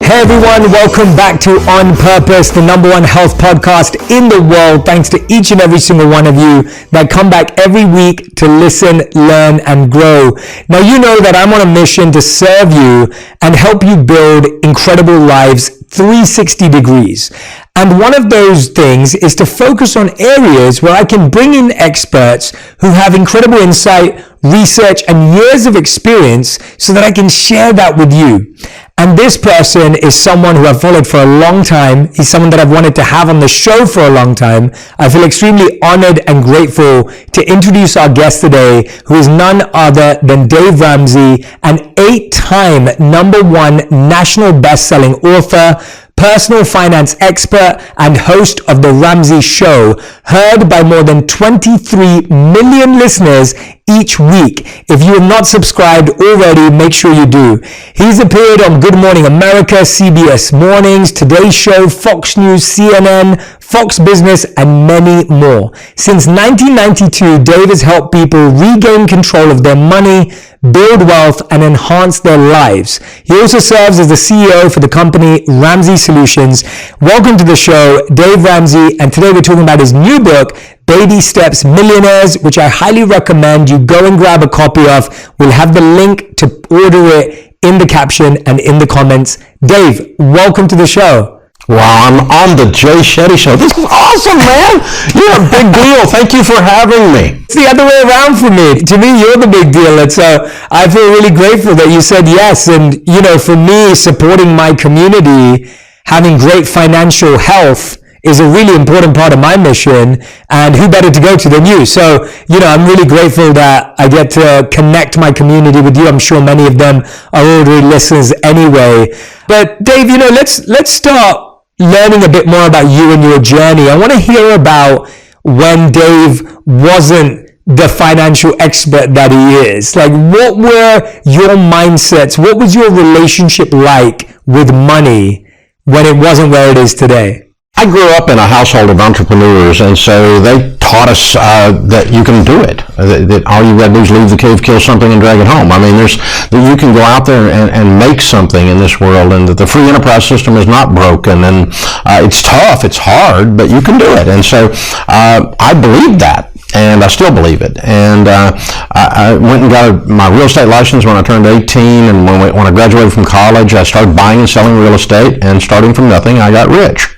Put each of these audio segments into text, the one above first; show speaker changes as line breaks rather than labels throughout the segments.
Hey everyone, welcome back to On Purpose, the #1 health podcast in the world. Thanks to each and every single one of you that come back every week to listen, learn, and grow. Now you know that I'm on a mission to serve you and help you build incredible lives 360 degrees. And one of those things is to focus on areas where I can bring in experts who have incredible insight, research, and years of experience so that I can share that with you. And this person is someone who I've followed for a long time. He's someone that I've wanted to have on the show for a long time. I feel extremely honored and grateful to introduce our guest today, who is none other than Dave Ramsey, an 8-time #1 national best-selling author, personal finance expert, and host of The Ramsey Show, heard by more than 23 million listeners each week. If you have not subscribed already, make sure you do. He's appeared on Good Morning America, CBS Mornings, Today Show, Fox News, CNN, Fox Business, and many more. Since 1992, Dave has helped people regain control of their money, build wealth, and enhance their lives. He also serves as the CEO for the company Ramsey Solutions. Welcome to the show, Dave Ramsey, and today we're talking about his new book, Baby Steps Millionaires, which I highly recommend you go and grab a copy of. We'll have the link to order it in the caption and in the comments. Dave, welcome to the show.
Wow, I'm on the Shetty show. This is awesome, man. You're a big deal. Thank you for having me.
It's the other way around for me. To me, you're the big deal. And so I feel really grateful that you said yes. And, you know, for me, supporting my community, having great financial health is a really important part of my mission, and who better to go to than you? So, you know, I'm really grateful that I get to connect my community with you. I'm sure many of them are already listeners anyway. But Dave, you know, let's start learning a bit more about you and your journey. I want to hear about when Dave wasn't the financial expert that he is. Like, what were your mindsets? What was your relationship like with money when it wasn't where it is today?
I grew up in a household of entrepreneurs, and so they taught us that you can do it. That all you got to do is leave the cave, kill something, and drag it home. I mean, that you can go out there and make something in this world, and that the free enterprise system is not broken. And it's tough, it's hard, but you can do it. And so I believed that, and I still believe it. And I went and got my real estate license when I turned 18, and when I graduated from college, I started buying and selling real estate, and starting from nothing, I got rich.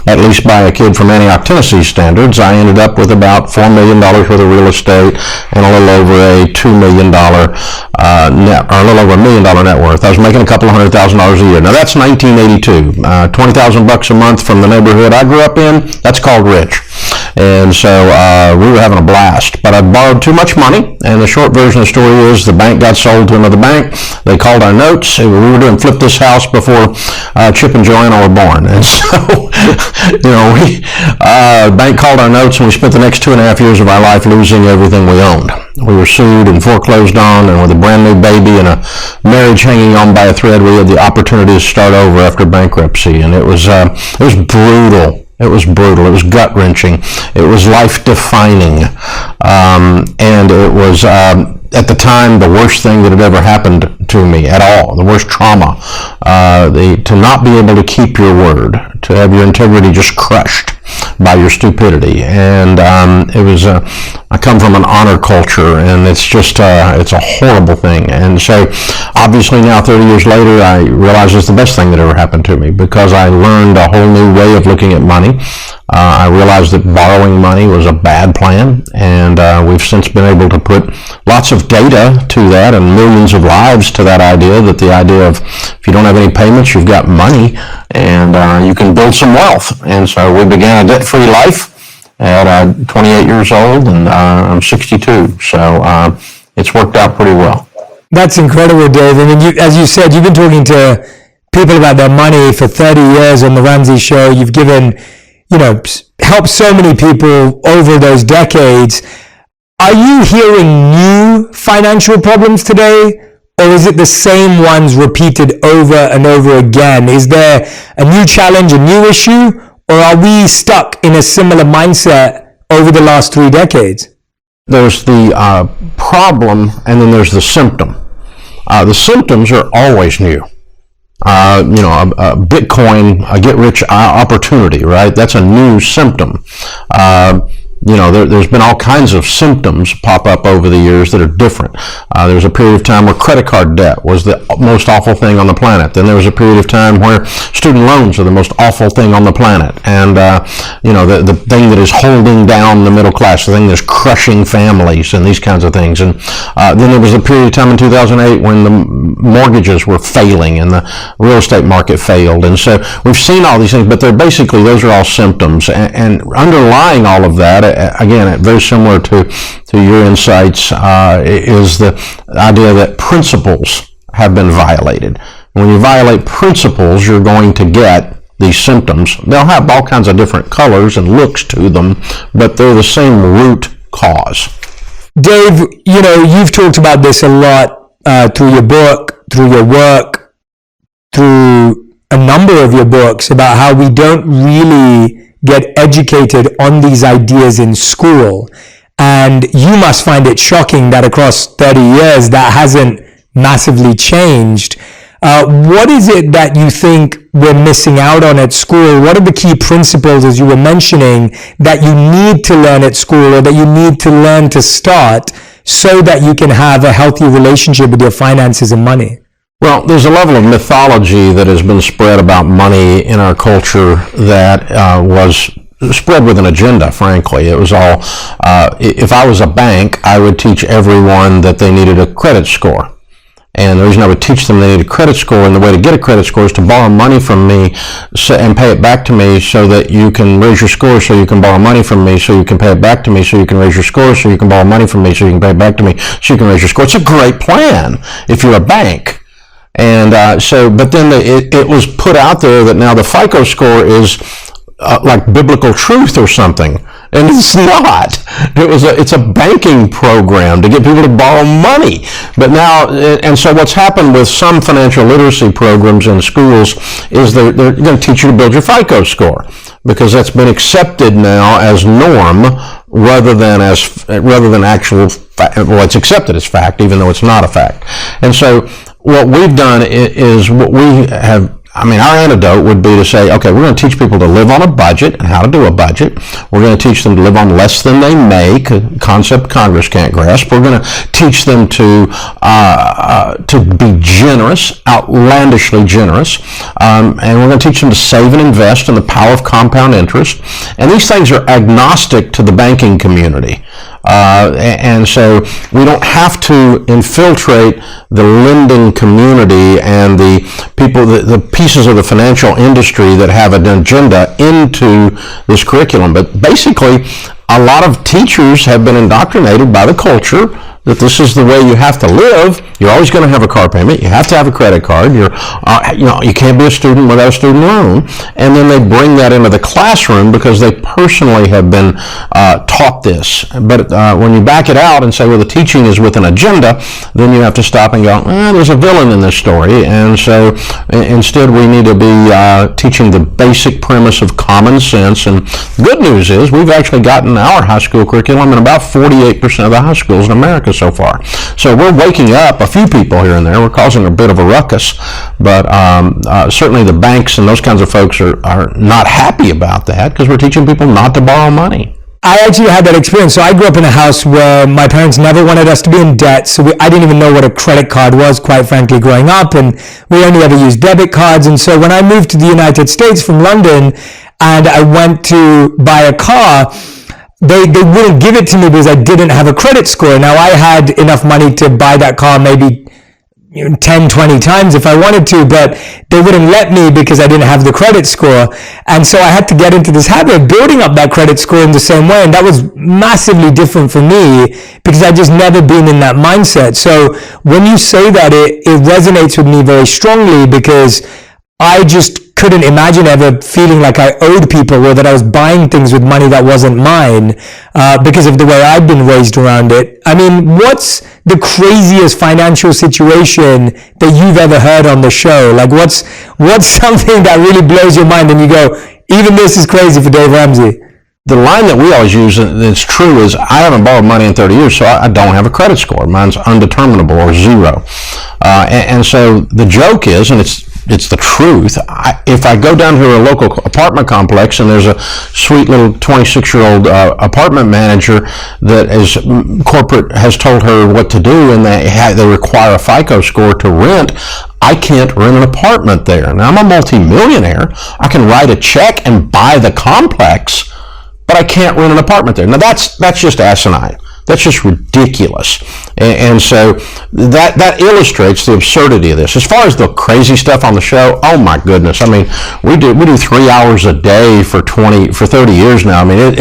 At least by a kid from Antioch, Tennessee standards. I ended up with about $4 million worth of real estate and a little over a $2 million a little over $1 million net worth. I was making a couple of $100,000 a year. Now that's 1982. $20,000 a month from the neighborhood I grew up in. That's called rich. And so we were having a blast. But I borrowed too much money, and the short version of the story is the bank got sold to another bank. They called our notes. We were doing flip this house before Chip and Joanna were born. And so, you know, the bank called our notes, and we spent the next 2.5 years of our life losing everything we owned. We were sued and foreclosed on, and with a brand new baby and a marriage hanging on by a thread, we had the opportunity to start over after bankruptcy. And it was brutal. It was brutal. It was gut-wrenching. It was life-defining. And it was, at the time, the worst thing that had ever happened to me at all, the worst trauma. To not be able to keep your word, to have your integrity just crushed by your stupidity. And it was, I come from an honor culture, and it's just, it's a horrible thing. And so, obviously now, 30 years later, I realize it's the best thing that ever happened to me, because I learned a whole new way of looking at money. I realized that borrowing money was a bad plan, and we've since been able to put lots of data to that and millions of lives to that idea, that the idea of if you don't have any payments, you've got money, and you can build some wealth. And so we began a debt-free life at 28 years old, and I'm 62, so it's worked out pretty well.
That's incredible, Dave. I mean, as you said, you've been talking to people about their money for 30 years on The Ramsey Show. You've given, you know, helped so many people over those decades. Are you hearing new financial problems today, or is it the same ones repeated over and over again? Is there a new challenge, a new issue, or are we stuck in a similar mindset over the last 3 decades?
There's the problem, and then there's the symptom. The symptoms are always new. a Bitcoin, a get-rich opportunity, right? That's a new symptom. There's been all kinds of symptoms pop up over the years that are different. There was a period of time where credit card debt was the most awful thing on the planet. Then there was a period of time where student loans are the most awful thing on the planet. And, the thing that is holding down the middle class, the thing that's crushing families and these kinds of things. And then there was a period of time in 2008 when the mortgages were failing and the real estate market failed. And so we've seen all these things, but those are all symptoms. And underlying all of that, again, very similar to your insights, is the idea that principles have been violated. When you violate principles, you're going to get these symptoms. They'll have all kinds of different colors and looks to them, but they're the same root cause.
Dave, you've talked about this a lot through your book, through your work, through a number of your books, about how we don't really get educated on these ideas in school. And you must find it shocking that across 30 years that hasn't massively changed. What is it that you think we're missing out on at school? What are the key principles, as you were mentioning, that you need to learn at school, or that you need to learn to start, so that you can have a healthy relationship with your finances and money?
Well, there's a level of mythology that has been spread about money in our culture that was spread with an agenda, frankly. It was all, if I was a bank, I would teach everyone that they needed a credit score. And the reason I would teach them they need a credit score, and the way to get a credit score is to borrow money from me and pay it back to me, so that you can raise your score, so you can borrow money from me, so you can pay it back to me, so you can raise your score, so you can borrow money from me, so you can pay it back to me, so you can raise your score. It's a great plan if you're a bank. And but then it was put out there that now the FICO score is like biblical truth or something, and it's not. It's a banking program to get people to borrow money. But now, and so what's happened with some financial literacy programs in schools is they're going to teach you to build your FICO score, because that's been accepted now as norm rather than actual fact. Well, it's accepted as fact, even though it's not a fact. And so what we've done is what we have. Our antidote would be to say, okay, we're going to teach people to live on a budget and how to do a budget. We're going to teach them to live on less than they make, a concept Congress can't grasp. We're going to teach them to be generous, outlandishly generous, and we're going to teach them to save and invest in the power of compound interest. And these things are agnostic to the banking community. And so we don't have to infiltrate the lending community and the people, the pieces of the financial industry that have an agenda into this curriculum. But basically, a lot of teachers have been indoctrinated by the culture that this is the way you have to live. You're always going to have a car payment. You have to have a credit card. You can't be a student without a student loan. And then they bring that into the classroom because they personally have been taught this. But when you back it out and say, well, the teaching is with an agenda, then you have to stop and go, there's a villain in this story. And so instead we need to be teaching the basic premise of common sense. And the good news is we've actually gotten our high school curriculum in about 48% of the high schools in America so far. So we're waking up a few people here and there. We're causing a bit of a ruckus, but certainly the banks and those kinds of folks are not happy about that, because we're teaching people not to borrow money.
I actually had that experience. So I grew up in a house where my parents never wanted us to be in debt. So I didn't even know what a credit card was, quite frankly, growing up. And we only ever used debit cards. And so when I moved to the United States from London and I went to buy a car, they wouldn't give it to me because I didn't have a credit score. Now, I had enough money to buy that car maybe 10, 20 times if I wanted to, but they wouldn't let me because I didn't have the credit score. And so I had to get into this habit of building up that credit score in the same way. And that was massively different for me because I'd just never been in that mindset. So when you say that, it resonates with me very strongly, because I just couldn't imagine ever feeling like I owed people, or that I was buying things with money that wasn't mine, because of the way I'd been raised around it. I mean, what's the craziest financial situation that you've ever heard on the show? Like, what's something that really blows your mind and you go, even this is crazy for Dave Ramsey?
The line that we always use that's true is, I haven't borrowed money in 30 years, so I don't have a credit score. Mine's undeterminable or zero. And so the joke is, and it's it's the truth. If I go down to a local apartment complex and there's a sweet little 26-year-old apartment manager that is corporate has told her what to do, and they require a FICO score to rent, I can't rent an apartment there. Now, I'm a multimillionaire. I can write a check and buy the complex, but I can't rent an apartment there. Now, that's just asinine. That's just ridiculous. And so that illustrates the absurdity of this. As far as the crazy stuff on the show, oh my goodness. I mean, we do 3 hours a day for 30 years now. I mean,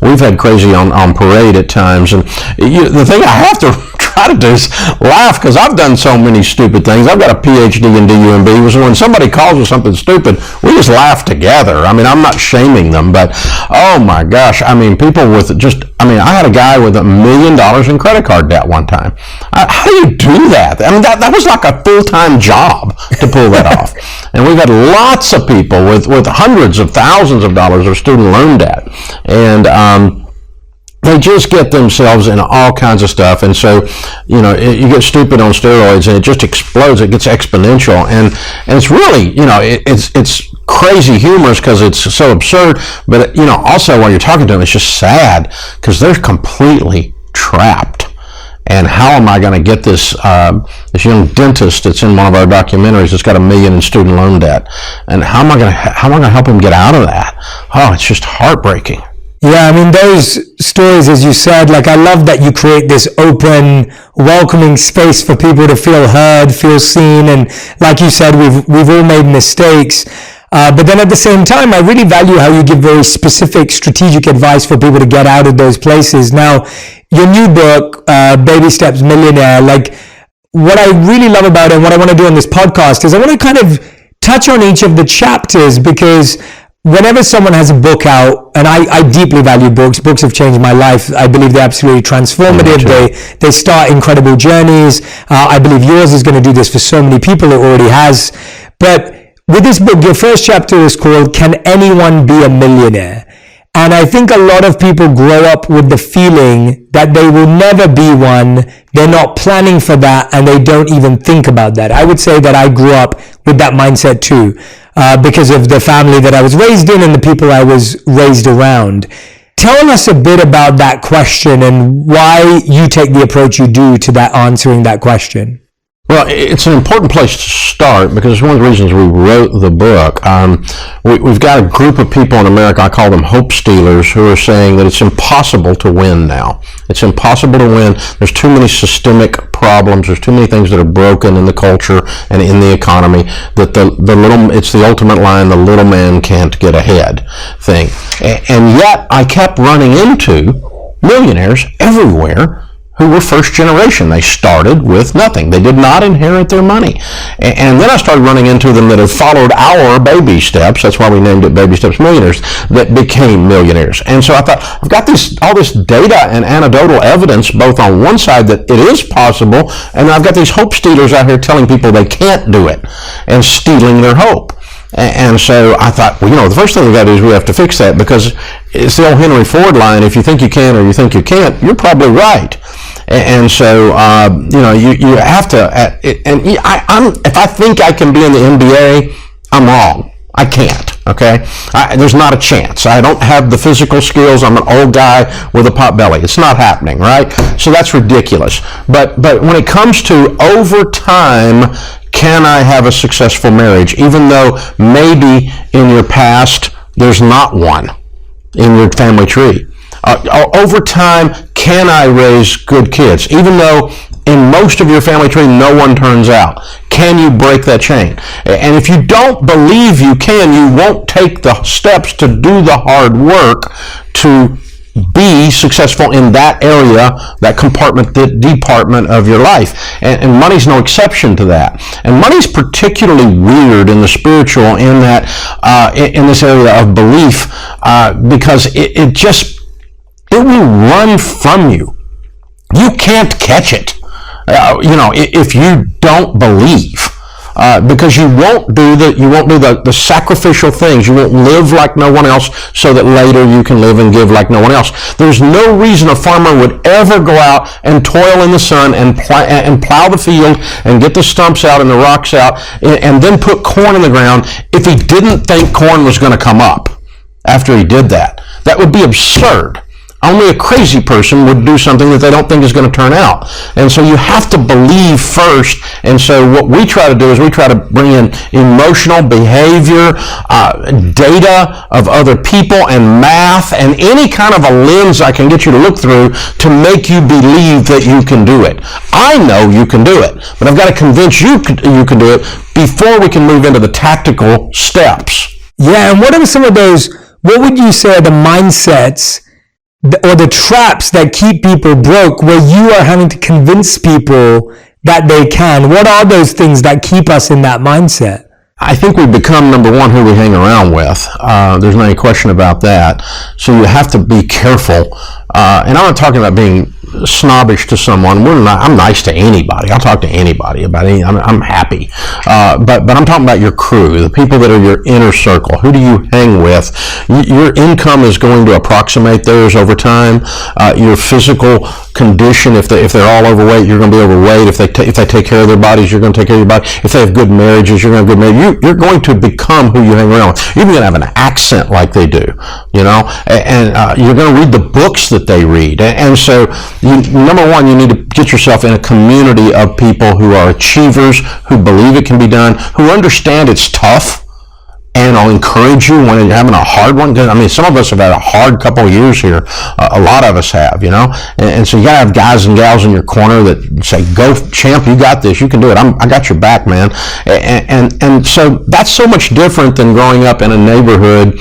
we've had crazy on parade at times. And the thing I have to try to do is laugh, because I've done so many stupid things. I've got a PhD in DUMB. So when somebody calls us something stupid, we just laugh together. I mean, I'm not shaming them, but oh my gosh. I mean, people with I had a guy with $1 million in credit card debt one time. How do you do that? I mean, that was like a full-time job to pull that off. And we've had lots of people with hundreds of thousands of dollars of student loan debt. And they just get themselves in all kinds of stuff. And so, you get stupid on steroids and it just explodes. It gets exponential. And it's really, it's crazy humorous because it's so absurd. But, also while you're talking to them, it's just sad because they're completely trapped. And how am I going to get this young dentist that's in one of our documentaries that's got $1 million in student loan debt? And how am I going to help him get out of that? Oh, it's just heartbreaking.
Yeah, I mean, those stories, as you said, I love that you create this open, welcoming space for people to feel heard, feel seen. And like you said, we've all made mistakes. But then at the same time, I really value how you give very specific strategic advice for people to get out of those places. Now, your new book, Baby Steps Millionaire, what I really love about it and what I want to do on this podcast is I want to kind of touch on each of the chapters, because whenever someone has a book out, and I deeply value books have changed my life. I believe they're absolutely transformative. They start incredible journeys. I believe yours is going to do this for so many people. It already has. But with this book, your first chapter is called Can Anyone Be a Millionaire? And I think a lot of people grow up with the feeling that they will never be one. They're not planning for that, and they don't even think about that. I would say that I grew up with that mindset too, because of the family that I was raised in and the people I was raised around. Tell us a bit about that question and why you take the approach you do to that answering that question.
Well, it's an important place to start because it's one of the reasons we wrote the book. We've got a group of people in America, I call them hope stealers, who are saying that it's impossible to win now. It's impossible to win. There's too many systemic problems. There's too many things that are broken in the culture and in the economy that it's the ultimate line, the little man can't get ahead thing. And yet I kept running into millionaires everywhere who were first generation. They started with nothing. They did not inherit their money. And then I started running into them that have followed our baby steps. That's why we named it Baby Steps Millionaires, that became millionaires. And so I thought, I've got all this data and anecdotal evidence both on one side that it is possible, and I've got these hope stealers out here telling people they can't do it and stealing their hope. And so I thought, the first thing we got to do is we have to fix that, because it's the old Henry Ford line, if you think you can or you think you can't, you're probably right. And so, you have to, if I think I can be in the NBA, I'm wrong. I can't, okay? There's not a chance. I don't have the physical skills. I'm an old guy with a pot belly. It's not happening, right? So that's ridiculous. But when it comes to over time, can I have a successful marriage, even though maybe in your past there's not one in your family tree? Over time, can I raise good kids, even though in most of your family tree no one turns out? Can you break that chain? And if you don't believe you can, you won't take the steps to do the hard work to be successful in that area, that department of your life. And money's no exception to that. And money's particularly weird in the spiritual, in that in this area of belief, because it will run from you. You can't catch it. If you don't believe. because you won't do the sacrificial things. You won't live like no one else so that later you can live and give like no one else. There's no reason a farmer would ever go out and toil in the sun and plow the field and get the stumps out and the rocks out and then put corn in the ground if he didn't think corn was going to come up after he did that. That would be absurd. Only a crazy person would do something that they don't think is going to turn out. And so you have to believe first. And so what we try to do is we try to bring in emotional behavior, data of other people, and math, and any kind of a lens I can get you to look through to make you believe that you can do it. I know you can do it, but I've got to convince you you can do it before we can move into the tactical steps.
Yeah, and what are some of those, what would you say are the mindsets or the traps that keep people broke, where you are having to convince people that they can? What are those things that keep us in that mindset?
I think we become, number one, who we hang around with. There's no question about that. So you have to be careful. And I'm not talking about being snobbish to someone. I'm nice to anybody. I'll talk to anybody about anything. I'm happy. But I'm talking about your crew, the people that are your inner circle. Who do you hang with? Your income is going to approximate theirs over time. Your physical condition, if they're all overweight, you're going to be overweight. If they take care of their bodies, you're going to take care of your body. If they have good marriages, you're going to have good marriage. You're going to become who you hang around with. You're going to have an accent like they do, and you're going to read the books that they read. And so, number one, you need to get yourself in a community of people who are achievers, who believe it can be done, who understand it's tough, and I'll encourage you when you're having a hard one. I mean, some of us have had a hard couple of years here. A lot of us have, And so you got to have guys and gals in your corner that say, go, champ, you got this. You can do it. I got your back, man. And so that's so much different than growing up in a neighborhood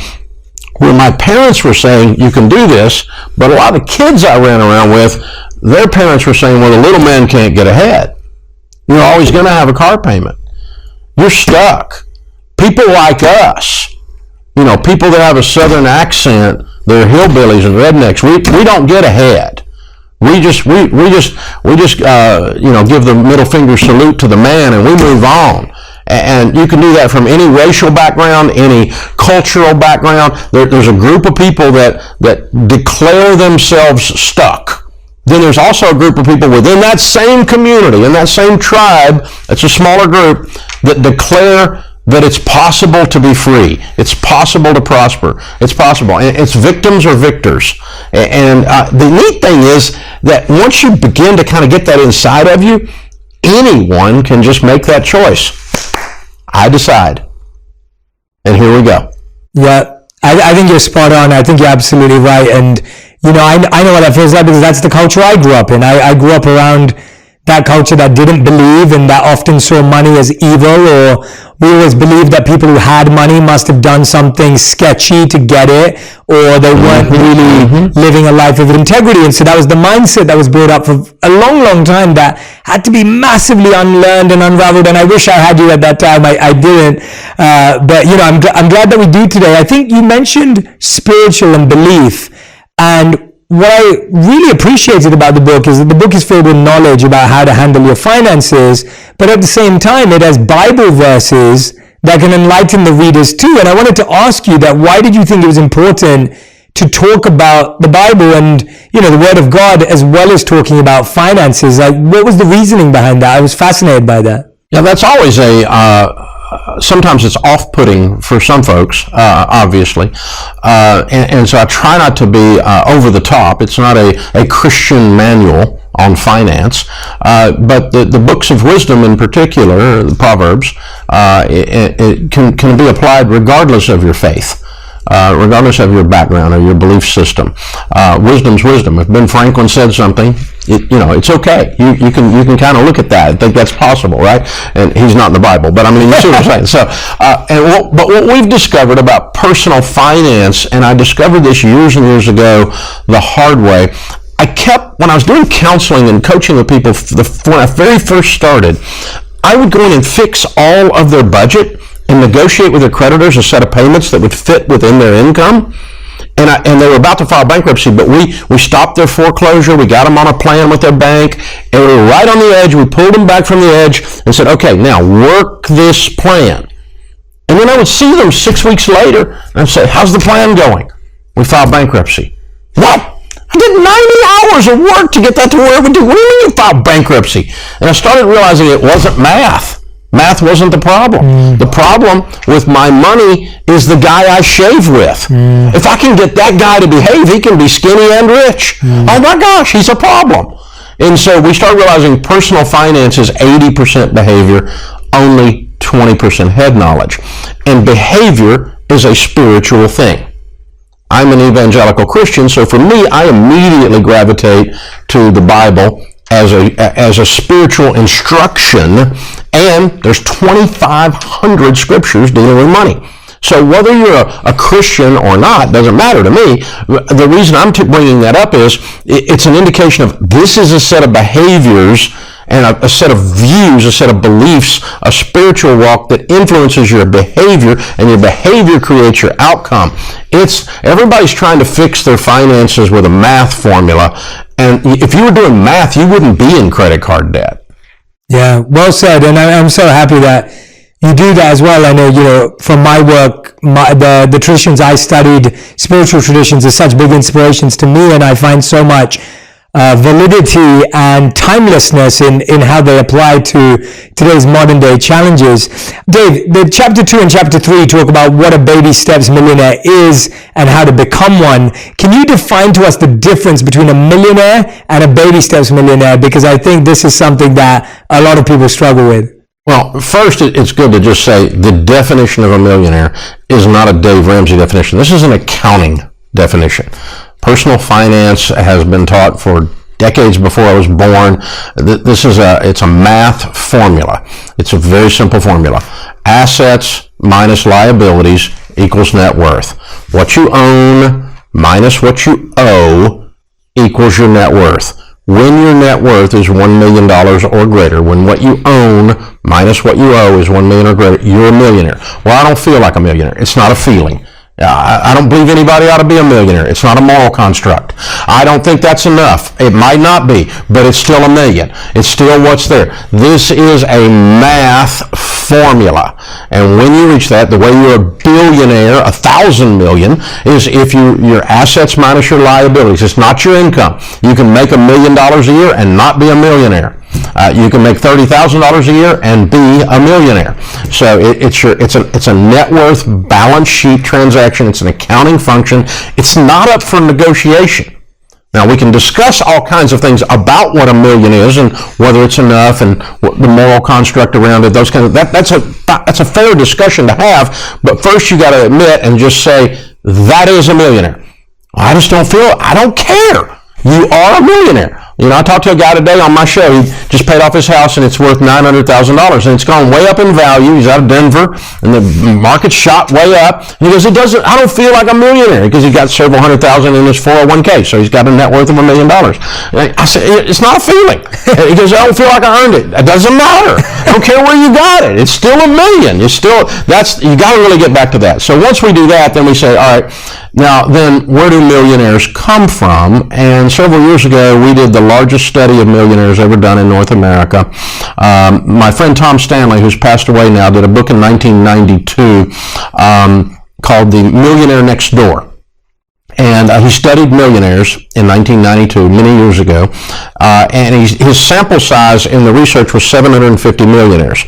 where my parents were saying, you can do this, but a lot of the kids I ran around with, their parents were saying, well, the little man can't get ahead. You're always going to have a car payment. You're stuck. People like us, people that have a southern accent, they're hillbillies and rednecks. We don't get ahead. We just give the middle finger salute to the man and we move on. And you can do that from any racial background, any cultural background. There's a group of people that declare themselves stuck. Then there's also a group of people within that same community, in that same tribe, it's a smaller group, that declare that it's possible to be free. It's possible to prosper. It's possible. And it's victims or victors. And the neat thing is that once you begin to kind of get that inside of you, anyone can just make that choice. I decide. And here we go.
Yeah, I think you're spot on. I think you're absolutely right. And, I know what that feels like because that's the culture I grew up in. I grew up around that culture that didn't believe and that often saw money as evil, or we always believed that people who had money must have done something sketchy to get it, or they weren't really living a life of integrity. And so that was the mindset that was built up for a long, long time that had to be massively unlearned and unraveled. And I wish I had you at that time. I didn't. But, I'm glad that we do today. I think you mentioned spiritual and belief. And what I really appreciated about the book is that the book is filled with knowledge about how to handle your finances, but at the same time, it has Bible verses that can enlighten the readers too. And I wanted to ask you that, why did you think it was important to talk about the Bible and, the Word of God, as well as talking about finances? Like, what was the reasoning behind that? I was fascinated by that.
Yeah, that's always sometimes it's off-putting for some folks, obviously. And so I try not to be over the top. It's not a Christian manual on finance, but the books of wisdom in particular, the Proverbs, it can be applied regardless of your faith. Regardless of your background or your belief system. Wisdom's wisdom. If Ben Franklin said something, it's okay. You can kind of look at that and think that's possible, right? And he's not in the Bible, but I mean, you see what I'm saying. So, but what we've discovered about personal finance, and I discovered this years and years ago the hard way, when I was doing counseling and coaching with people, when I very first started, I would go in and fix all of their budget and negotiate with their creditors a set of payments that would fit within their income. And they were about to file bankruptcy, but we stopped their foreclosure. We got them on a plan with their bank, and we were right on the edge. We pulled them back from the edge and said, okay, now work this plan. And then I would see them 6 weeks later, and I'd say, how's the plan going? We filed bankruptcy. What? I did 90 hours of work to get that to where it would do. What do you mean you filed bankruptcy? And I started realizing it wasn't math. Math wasn't the problem. The problem with my money is the guy I shave with. If I can get that guy to behave, he can be skinny and rich. Oh my gosh, he's a problem. And so we start realizing personal finance is 80% behavior, only 20% head knowledge. And behavior is a spiritual thing. I'm an evangelical Christian, so for me, I immediately gravitate to the Bible as a spiritual instruction, and there's 2,500 scriptures dealing with money. So whether you're a Christian or not doesn't matter to me. The reason I'm bringing that up is it's an indication of this is a set of behaviors and a set of views, a set of beliefs, a spiritual walk that influences your behavior, and your behavior creates your outcome. Everybody's trying to fix their finances with a math formula, and if you were doing math, you wouldn't be in credit card debt.
Yeah, well said, and I'm so happy that you do that as well. I know, from my work, the traditions I studied, spiritual traditions, are such big inspirations to me, and I find so much validity and timelessness in how they apply to today's modern day challenges. Dave, the chapter 2 and chapter 3 talk about what a baby steps millionaire is and how to become one. Can you define to us the difference between a millionaire and a baby steps millionaire? Because I think this is something that a lot of people struggle with.
Well, first, it's good to just say the definition of a millionaire is not a Dave Ramsey definition. This is an accounting definition. Personal finance has been taught for decades before I was born. It's a math formula. It's a very simple formula. Assets minus liabilities equals net worth. What you own minus what you owe equals your net worth. When your net worth is $1 million or greater, when what you own minus what you owe is $1 million or greater, you're a millionaire. Well, I don't feel like a millionaire. It's not a feeling. I don't believe anybody ought to be a millionaire. It's not a moral construct. I don't think that's enough. It might not be, but it's still a million. It's still what's there. This is a math formula. And when you reach that, the way you're a billionaire, 1,000 million, is if your assets minus your liabilities. It's not your income. You can make $1 million a year and not be a millionaire. You can make $30,000 a year and be a millionaire. So it's a net worth balance sheet transaction. It's an accounting function. It's not up for negotiation. Now, we can discuss all kinds of things about what a million is and whether it's enough and the moral construct around it. Those kinds of that's a fair discussion to have. But first, you got to admit and just say that is a millionaire. I don't care. You are a millionaire. I talked to a guy today on my show. He just paid off his house and it's worth $900,000, and it's gone way up in value. He's out of Denver and the market shot way up. And he goes, I don't feel like a millionaire, because he got several $100,000 in his 401k. So he's got a net worth of $1 million. I said, it's not a feeling. He goes, I don't feel like I earned it. It doesn't matter. I don't care where you got it. It's still $1 million. You got to really get back to that. So once we do that, then we say, all right, now then where do millionaires come from? And several years ago, we did the largest study of millionaires ever done in North America. My friend Tom Stanley, who's passed away now, did a book in 1992 called The Millionaire Next Door. And he studied millionaires in 1992, many years ago. And his sample size in the research was 750 millionaires.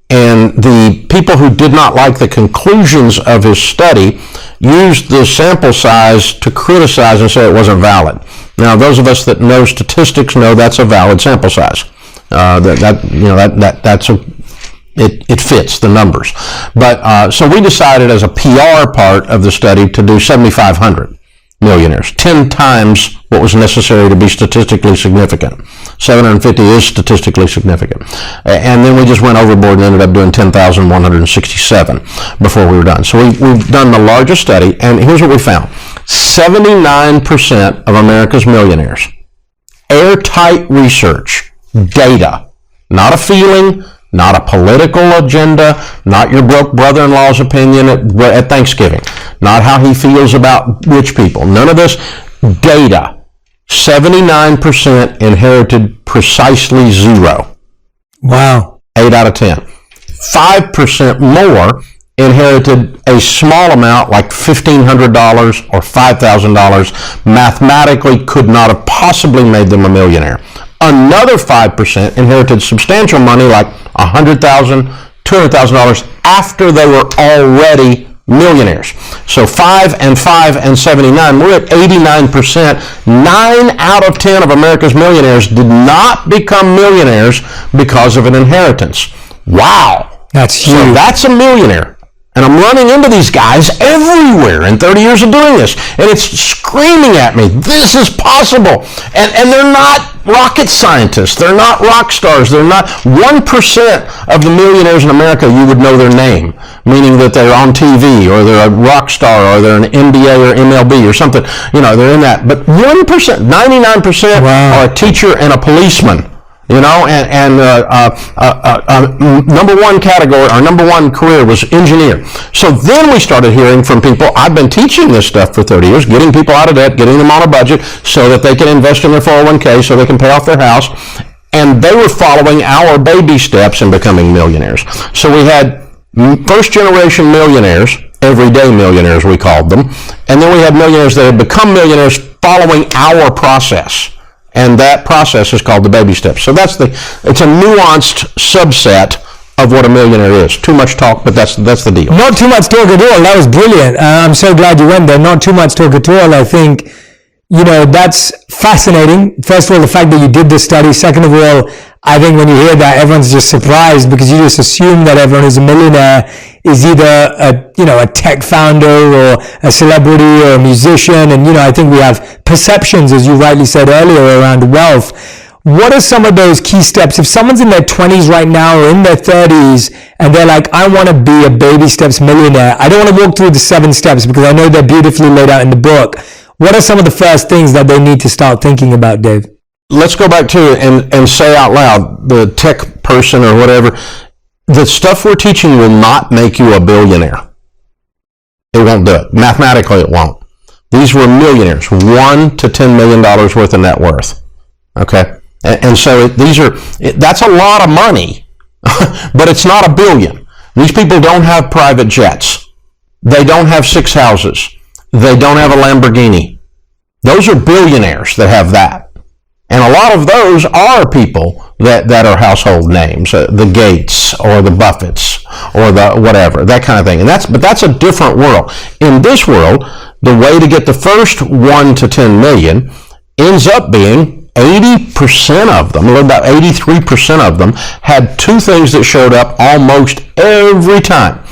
And the people who did not like the conclusions of his study used the sample size to criticize and say it wasn't valid. Now, those of us that know statistics know that's a valid sample size. It fits the numbers. But so we decided as a PR part of the study to do 7,500 millionaires, 10 times what was necessary to be statistically significant. 750 is statistically significant. And then we just went overboard and ended up doing 10,167 before we were done. So we've done the largest study, and here's what we found. 79% of America's millionaires, airtight research, data, not a feeling, not a political agenda, not your broke brother-in-law's opinion at Thanksgiving, not how he feels about rich people. None of this. Data. 79% inherited precisely 0.
Wow.
8 out of 10. 5% more inherited a small amount like $1,500 or $5,000, mathematically could not have possibly made them a millionaire. Another 5% inherited substantial money like $100,000, $200,000 after they were already millionaires. So 5 and 79, we're at 89%. 9 out of 10 of America's millionaires did not become millionaires because of an inheritance. Wow.
That's huge.
So that's a millionaire. And I'm running into these guys everywhere in 30 years of doing this. And it's screaming at me, this is possible. And they're not rocket scientists. They're not rock stars. They're not 1% of the millionaires in America, you would know their name, meaning that they're on TV or they're a rock star or they're an NBA or MLB or something. You know, they're in that. But 1%, 99%
wow.
are a teacher and a policeman. You know, number one category, our number one career was engineer. So then we started hearing from people. I've been teaching this stuff for 30 years, getting people out of debt, getting them on a budget so that they can invest in their 401k, so they can pay off their house. And they were following our baby steps in becoming millionaires. So we had first generation millionaires, everyday millionaires we called them. And then we had millionaires that had become millionaires following our process. And that process is called the baby steps. So it's a nuanced subset of what a millionaire is. Too much talk, but that's the deal.
Not too much talk at all. That was brilliant. I'm so glad you went there. Not too much talk at all. I think, you know, that's fascinating. First of all, the fact that you did this study. Second of all, I think when you hear that, everyone's just surprised because you just assume that everyone who's a millionaire is either a tech founder or a celebrity or a musician. And, you know, I think we have perceptions, as you rightly said earlier, around wealth. What are some of those key steps? If someone's in their 20s right now or in their 30s and they're like, I want to be a baby steps millionaire. I don't want to walk through the 7 steps because I know they're beautifully laid out in the book. What are some of the first things that they need to start thinking about, Dave?
Let's go back to it and say out loud, the tech person or whatever, the stuff we're teaching will not make you a billionaire. It won't do it. Mathematically, it won't. These were millionaires, $1 to $10 million worth of net worth. Okay? And so that's a lot of money, but it's not a billion. These people don't have private jets. They don't have 6 houses. They don't have a Lamborghini. Those are billionaires that have that. And a lot of those are people that are household names, the Gates or the Buffetts or the whatever, that kind of thing. But that's a different world. In this world, the way to get the first 1 to 10 million ends up being 80% of them, or about 83% of them, had 2 things that showed up almost every time.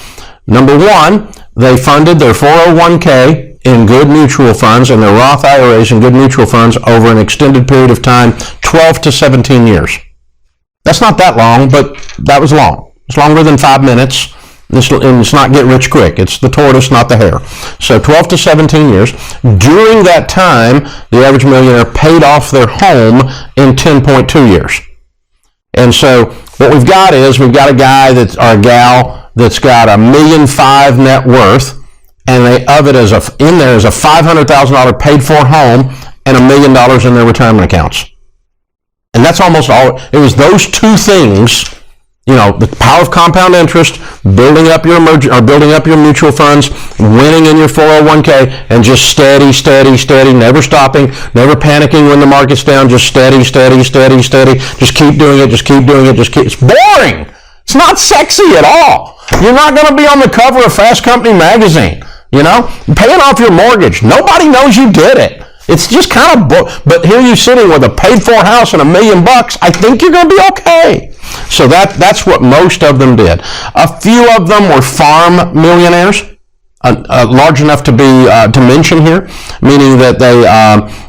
Number 1, they funded their 401k in good mutual funds and their Roth IRAs in good mutual funds over an extended period of time, 12 to 17 years. That's not that long, but that was long. It's longer than 5 minutes, and it's not get rich quick. It's the tortoise, not the hare. So 12 to 17 years. During that time, the average millionaire paid off their home in 10.2 years. And so what we've got is we've got a guy or a gal that's got $1.5 million net worth, and they of it in there is a $500,000 paid for home and $1 million in their retirement accounts. And that's almost all. It was those 2 things, you know, the power of compound interest, building up your mutual funds, winning in your 401k, and just steady, never stopping, never panicking when the market's down, just steady. Just keep doing it. It's boring. It's not sexy at all. You're not going to be on the cover of Fast Company magazine. You know, paying off your mortgage. Nobody knows you did it. It's just kind of, but here you're sitting with a paid-for house and $1 million. I think you're going to be okay. So that's what most of them did. A few of them were farm millionaires, large enough to mention here, meaning that they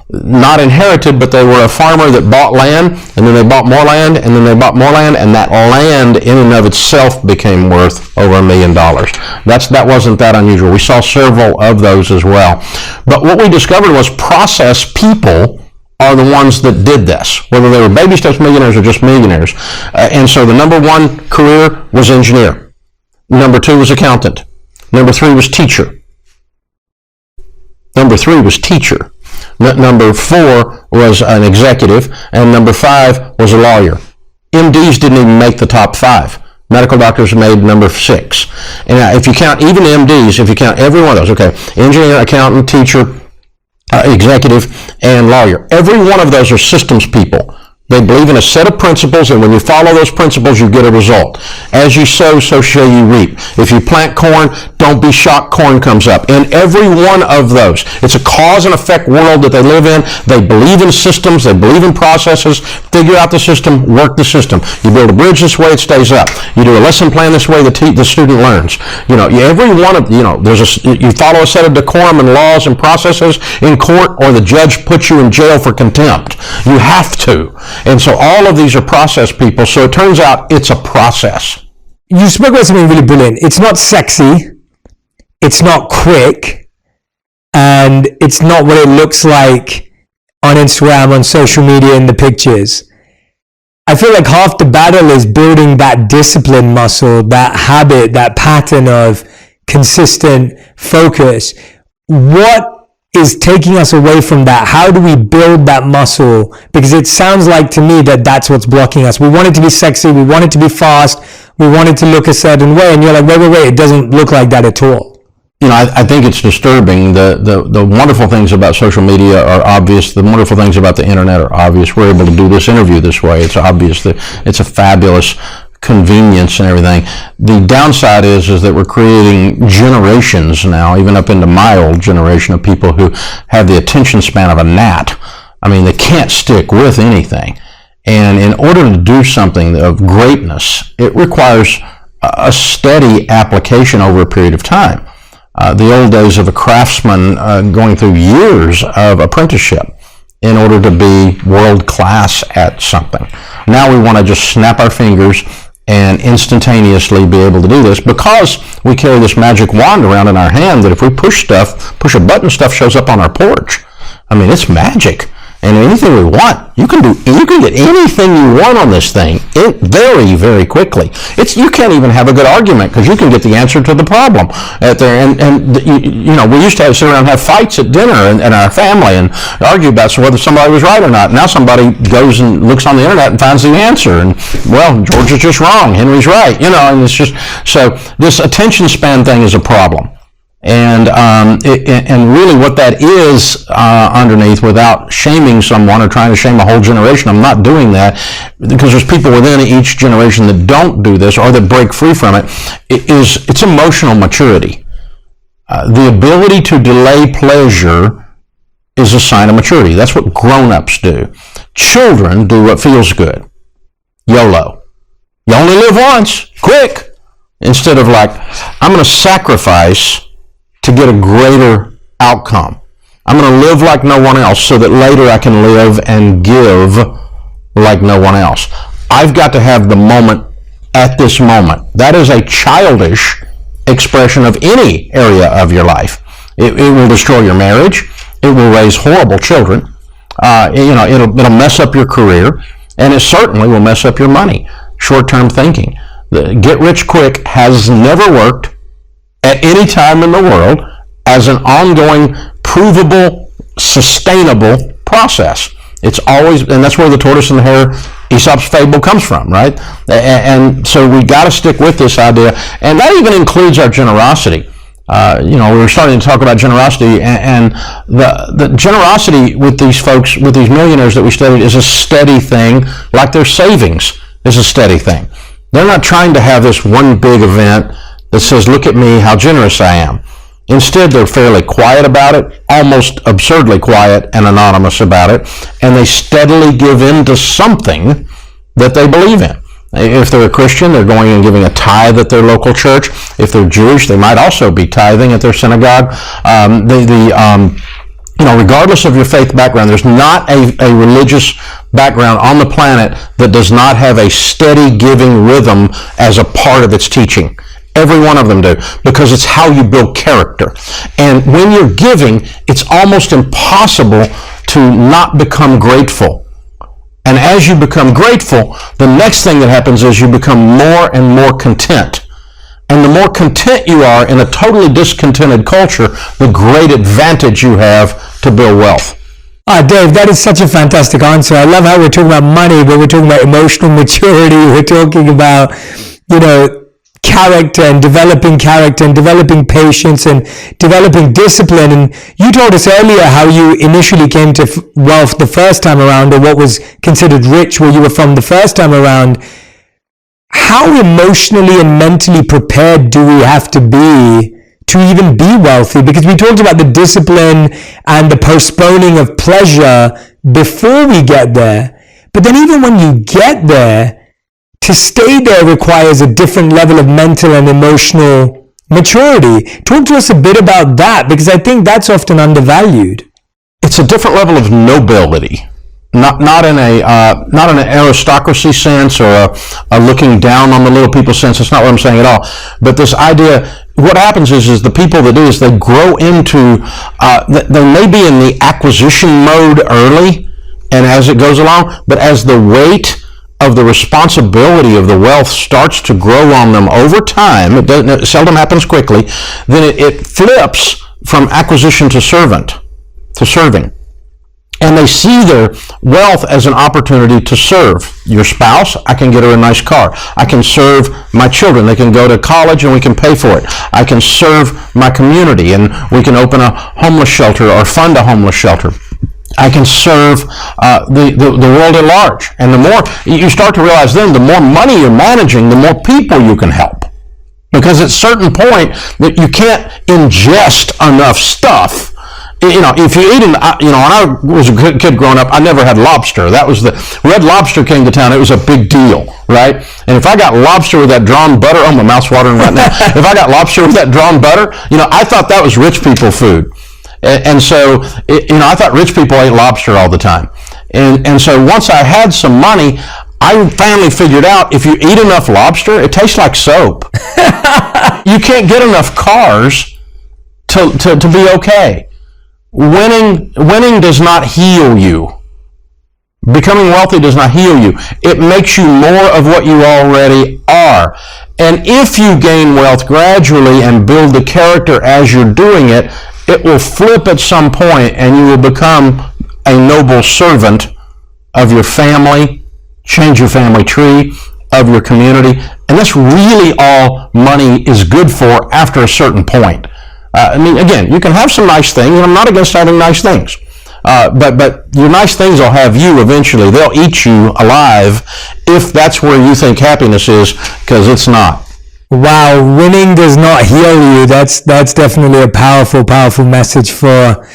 not inherited, but they were a farmer that bought land, and then they bought more land, and then they bought more land, and that land in and of itself became worth over $1 million. That wasn't that unusual. We saw several of those as well. But what we discovered was process people are the ones that did this, whether they were baby steps millionaires or just millionaires. And so the number one career was engineer. Number two was accountant. Number three was teacher. Number four was an executive, and number five was a lawyer. MDs didn't even make the top five. Medical doctors made number 6. And if you count even MDs, if you count every one of those, okay, engineer, accountant, teacher, executive, and lawyer, every one of those are systems people. They believe in a set of principles, and when you follow those principles, you get a result. As you sow, so shall you reap. If you plant corn, don't be shocked corn comes up. In every one of those, it's a cause and effect world that they live in. They believe in systems. They believe in processes. Figure out the system, work the system. You build a bridge this way, it stays up. You do a lesson plan this way, the student learns. Every one of, you follow a set of decorum and laws and processes in court, or the judge puts you in jail for contempt. You have to. And so all of these are process people. So it turns out it's a process.
You spoke about something really brilliant. It's not sexy. It's not quick. And it's not what it looks like on Instagram, on social media, in the pictures. I feel like half the battle is building that discipline muscle, that habit, that pattern of consistent focus. What is taking us away from that? How do we build that muscle? Because it sounds like to me that that's what's blocking us. We want it to be sexy. We want it to be fast. We want it to look a certain way. And you're like, wait, it doesn't look like that at all.
I think it's disturbing. The wonderful things about social media are obvious. The wonderful things about the internet are obvious. We're able to do this interview this way. It's obvious that it's a fabulous convenience and everything. The downside is that we're creating generations now, even up into my old generation, of people who have the attention span of a gnat. I mean, they can't stick with anything. And in order to do something of greatness, it requires a steady application over a period of time. The old days of a craftsman going through years of apprenticeship in order to be world class at something. Now we want to just snap our fingers and instantaneously be able to do this, because we carry this magic wand around in our hand that if we push a button, stuff shows up on our porch. I mean, it's magic. And anything we want, you can get anything you want on this thing very, very quickly. You can't even have a good argument, because you can get the answer to the problem at there. And we used to sit around and have fights at dinner and our family and argue about whether somebody was right or not. Now somebody goes and looks on the internet and finds the answer, and well, George is just wrong, Henry's right, and it's just, so this attention span thing is a problem. And really what that is underneath, without shaming someone or trying to shame a whole generation, I'm not doing that, because there's people within each generation that don't do this or that break free from it, it's emotional maturity. The ability to delay pleasure is a sign of maturity. That's what grown-ups do. Children do what feels good. YOLO. You only live once. Quick. Instead of like, I'm going to sacrifice to get a greater outcome. I'm going to live like no one else so that later I can live and give like no one else. I've got to have the moment at this moment. That is a childish expression of any area of your life. It will destroy your marriage. It will raise horrible children. It'll mess up your career, and it certainly will mess up your money. Short-term thinking. The get rich quick has never worked at any time in the world as an ongoing, provable, sustainable process. It's always, and that's where the tortoise and the hare, Aesop's fable, comes from, right? And so we got to stick with this idea, and that even includes our generosity. We were starting to talk about generosity, and the generosity with these folks, with these millionaires that we studied, is a steady thing, like their savings is a steady thing. They're not trying to have this one big event that says, look at me, how generous I am. Instead, they're fairly quiet about it, almost absurdly quiet and anonymous about it, and they steadily give in to something that they believe in. If they're a Christian, they're going and giving a tithe at their local church. If they're Jewish, they might also be tithing at their synagogue. Regardless of your faith background, there's not a religious background on the planet that does not have a steady giving rhythm as a part of its teaching. Every one of them do, because it's how you build character. And when you're giving, it's almost impossible to not become grateful. And as you become grateful, the next thing that happens is you become more and more content. And the more content you are in a totally discontented culture, the great advantage you have to build wealth.
Dave, that is such a fantastic answer. I love how we're talking about money, but we're talking about emotional maturity. We're talking about, character and developing patience and developing discipline. And you told us earlier how you initially came to wealth the first time around, or what was considered rich where you were from the first time around. How emotionally and mentally prepared do we have to be to even be wealthy? Because we talked about the discipline and the postponing of pleasure before we get there. But then even when you get there, to stay there requires a different level of mental and emotional maturity. Talk to us a bit about that, because I think that's often undervalued.
It's a different level of nobility. Not in an aristocracy sense or a looking down on the little people sense. That's not what I'm saying at all. But this idea, what happens is the people that do is they grow into, they may be in the acquisition mode early and as it goes along, but as the weight of the responsibility of the wealth starts to grow on them over time, it seldom happens quickly, then it flips from acquisition to serving. And they see their wealth as an opportunity to serve your spouse. I can get her a nice car. I can serve my children. They can go to college and we can pay for it. I can serve my community and we can open a homeless shelter or fund a homeless shelter. I can serve the world at large. And the more you start to realize then, the more money you're managing, the more people you can help. Because at a certain point, that you can't ingest enough stuff. If you eat when I was a kid growing up, I never had lobster. That was the Red Lobster came to town. It was a big deal, right? And if I got lobster with that drawn butter, oh, my mouth's watering right now. If I got lobster with that drawn butter, I thought that was rich people food. And so, I thought rich people ate lobster all the time. And so once I had some money, I finally figured out if you eat enough lobster, it tastes like soap. You can't get enough cars to be okay. Winning does not heal you. Becoming wealthy does not heal you. It makes you more of what you already are. And if you gain wealth gradually and build the character as you're doing it, it will flip at some point and you will become a noble servant of your family, change your family tree, of your community. And that's really all money is good for after a certain point. Again, you can have some nice things, and I'm not against having nice things. But your nice things will have you eventually. They'll eat you alive if that's where you think happiness is, because it's not.
Wow, winning does not heal you. That's definitely a powerful message for,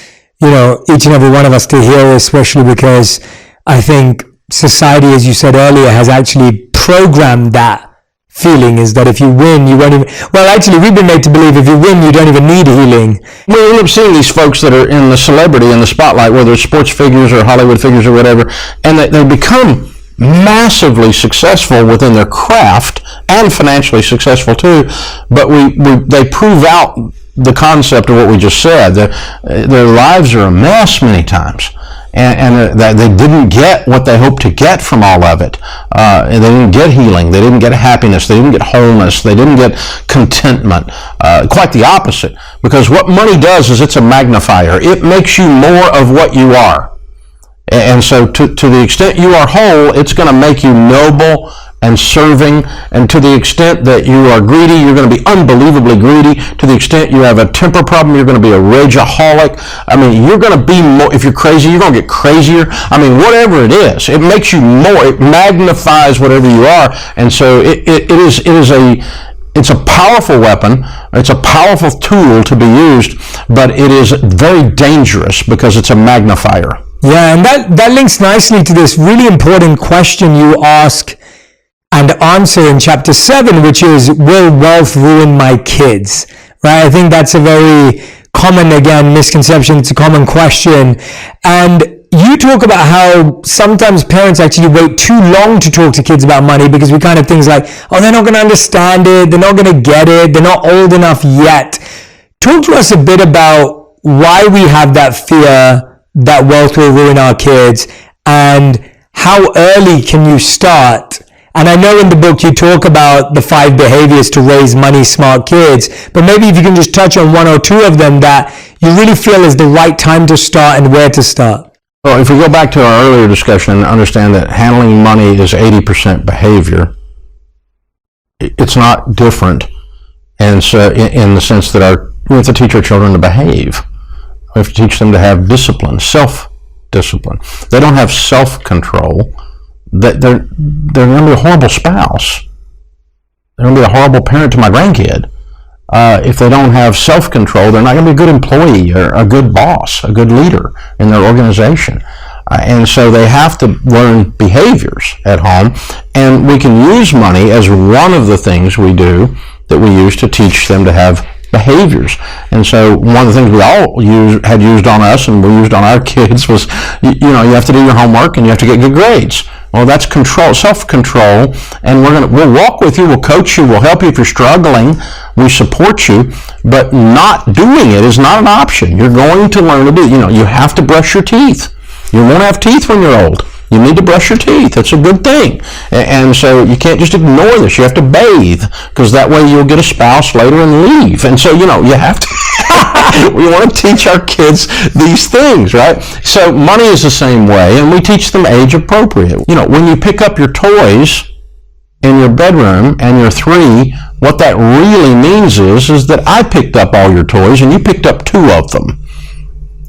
each and every one of us to hear, especially because I think society, as you said earlier, has actually programmed that feeling, is that if you win, you won't even... Well, actually, we've been made to believe if you win, you don't even need healing.
We end up seeing these folks that are in the celebrity, in the spotlight, whether it's sports figures or Hollywood figures or whatever, and they become massively successful within their craft and financially successful too, but they prove out the concept of what we just said. Their lives are a mess many times. And they didn't get what they hoped to get from all of it. They didn't get healing. They didn't get happiness. They didn't get wholeness. They didn't get contentment. Quite the opposite. Because what money does is it's a magnifier. It makes you more of what you are. And so to the extent you are whole, it's going to make you noble and serving. And to the extent that you are greedy, you're going to be unbelievably greedy. To the extent you have a temper problem, you're going to be a rageaholic. You're going to be more, if you're crazy, you're going to get crazier. Whatever it is, it makes you more, it magnifies whatever you are. And so it's a powerful weapon. It's a powerful tool to be used, but it is very dangerous because it's a magnifier.
Yeah, and that links nicely to this really important question you ask and answer in chapter 7, which is, will wealth ruin my kids? Right? I think that's a very common, again, misconception. It's a common question. And you talk about how sometimes parents actually wait too long to talk to kids about money because we kind of things like, oh, they're not going to understand it. They're not going to get it. They're not old enough yet. Talk to us a bit about why we have that fear that wealth will ruin our kids, and how early can you start? And I know in the book you talk about the 5 behaviors to raise money smart kids, but maybe if you can just touch on 1 or 2 of them that you really feel is the right time to start and where to start.
Well, if we go back to our earlier discussion and understand that handling money is 80% behavior, it's not different. And so in the sense that we have to teach our children to behave. We have to teach them to have discipline, self-discipline. They don't have self-control. They're going to be a horrible spouse. They're going to be a horrible parent to my grandkid. If they don't have self-control, they're not going to be a good employee or a good boss, a good leader in their organization. And so they have to learn behaviors at home. And we can use money as one of the things we do that we use to teach them to have behaviors. And so one of the things we all had used on us and we used on our kids was, you have to do your homework and you have to get good grades. Well, that's control, self-control, and we'll walk with you, we'll coach you, we'll help you if you're struggling, we support you, but not doing it is not an option. You're going to learn to do it. You have to brush your teeth. You won't have teeth when you're old. You need to brush your teeth. It's a good thing. And so you can't just ignore this. You have to bathe, because that way you'll get a spouse later and leave. And so, you have to, we want to teach our kids these things, right? So money is the same way, and we teach them age appropriate. When you pick up your toys in your bedroom and you're 3, what that really means is that I picked up all your toys and you picked up 2 of them.